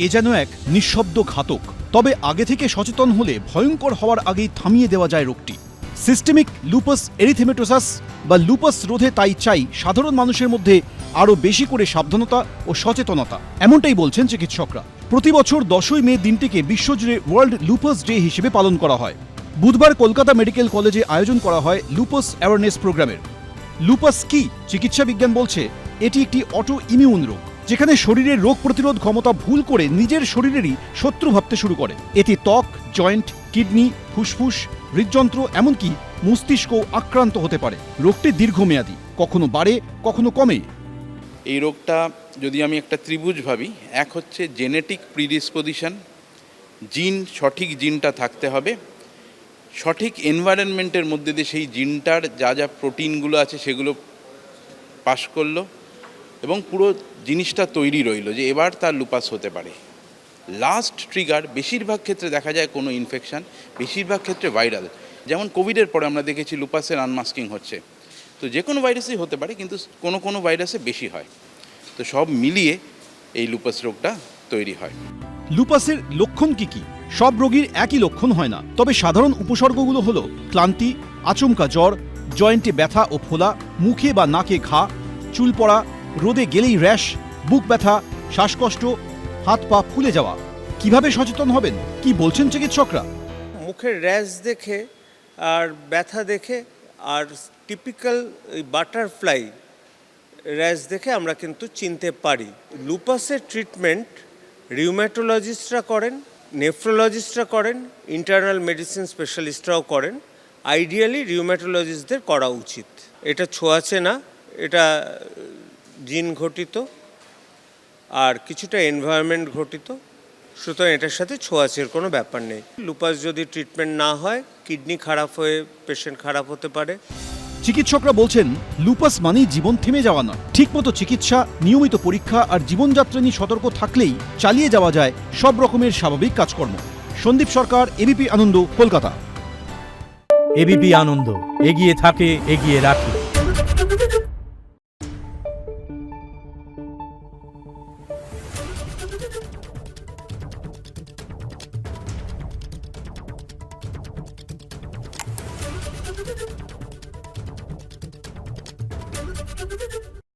এ যেন এক নিঃশব্দ ঘাতক। তবে আগে থেকে সচেতন হলে ভয়ঙ্কর হওয়ার আগেই থামিয়ে দেওয়া যায় রোগটি। সিস্টেমিক লুপাস এরিথেমেটোসাস বা লুপাস রোধে তাই চাই সাধারণ মানুষের মধ্যে আরও বেশি করে সাবধানতা ও সচেতনতা, এমনটাই বলছেন চিকিৎসকরা। প্রতি বছর 10ই মে দিনটিকে বিশ্বজুড়ে ওয়ার্ল্ড লুপাস ডে হিসেবে পালন করা হয়। বুধবার কলকাতা মেডিকেল কলেজে আয়োজন করা হয় লুপাস অ্যাওয়ারনেস প্রোগ্রামের। লুপাস কি? চিকিৎসা বিজ্ঞান বলছে এটি একটি অটো ইমিউন রোগ, যেখানে শরীরের রোগ প্রতিরোধ ক্ষমতা ভুল করে নিজের শরীরেরই শত্রু ভাবতে শুরু করে। এতে ত্বক, জয়েন্ট, কিডনি, ফুসফুস, হৃদযন্ত্র এমনকি মস্তিষ্ক আক্রান্ত হতে পারে। রোগটি দীর্ঘমেয়াদী, কখনো বাড়ে কখনো কমে। এই রোগটা যদি আমি একটা ত্রিভুজ ভাবি, এক হচ্ছে জেনেটিক প্রিডিসপোজিশন, জিন, সঠিক জিনটা থাকতে হবে, সঠিক এনভায়রনমেন্টের মধ্যে দিয়ে সেই জিনটার যা যা প্রোটিনগুলো আছে সেগুলো পাস করলো এবং পুরো জিনিসটা তৈরি রইল যে এবার তার লুপাস হতে পারে। লাস্ট ট্রিগার বেশিরভাগ ক্ষেত্রে দেখা যায় কোনো ইনফেকশান, বেশিরভাগ ক্ষেত্রে ভাইরাল। যেমন কোভিডের পরে আমরা দেখেছি লুপাসের আনমাস্কিং হচ্ছে। তো যে কোনো ভাইরাসই হতে পারে, কিন্তু কোনো কোনো ভাইরাসে বেশি হয়। তো সব মিলিয়ে এই লুপাস রোগটা তৈরি হয়। লুপাসের লক্ষণ কি কি? সব রোগীর একই লক্ষণ হয় না, তবে সাধারণ উপসর্গগুলো হলো ক্লান্তি, আচমকা জ্বর, জয়েন্টে ব্যথা ও ফোলা, মুখে বা নাকে ঘা, চুল পড়া, রোদে গেলেই র্যাশ, বুক ব্যথা, শ্বাসকষ্ট, হাত পা ফুলে যাওয়া। কিভাবে সচেতন হবেন, কি বলছেন চিকিৎসকরা? মুখের র্যাশ দেখে আর ব্যথা দেখে আর টিপিক্যাল বাটারফ্লাই র্যাশ দেখে আমরা কিন্তু চিনতে পারি। লুপাসের ট্রিটমেন্ট রিউম্যাটোলজিস্টরা করেন, নেফ্রোলজিস্টরা করেন, ইন্টারনাল মেডিসিন স্পেশালিস্টরাও করেন। আইডিয়ালি রিউম্যাটোলজিস্টদের করা উচিত। এটা ছোঁয়াচে না, এটা জিন ঘটিত আর কিছুটা এনভায়রনমেন্ট ঘটিত, সুতরাং এটার সাথে ছোঁয়াচের কোনো ব্যাপার নেই। লুপাস যদি ট্রিটমেন্ট না হয় কিডনি খারাপ হয়ে পেশেন্ট খারাপ হতে পারে। চিকিৎসকরা বলছেন লুপাস মানেই জীবন থেমে যাওয়া নয়। ঠিকমতো চিকিৎসা, নিয়মিত পরীক্ষা আর জীবনযাত্রা নিয়ে সতর্ক থাকলেই চালিয়ে যাওয়া যায় সব রকমের স্বাভাবিক কাজকর্ম। সন্দীপ সরকার, এবিপি আনন্দ, কলকাতা। এবিপি আনন্দ, এগিয়ে থাকে, এগিয়ে রাখে।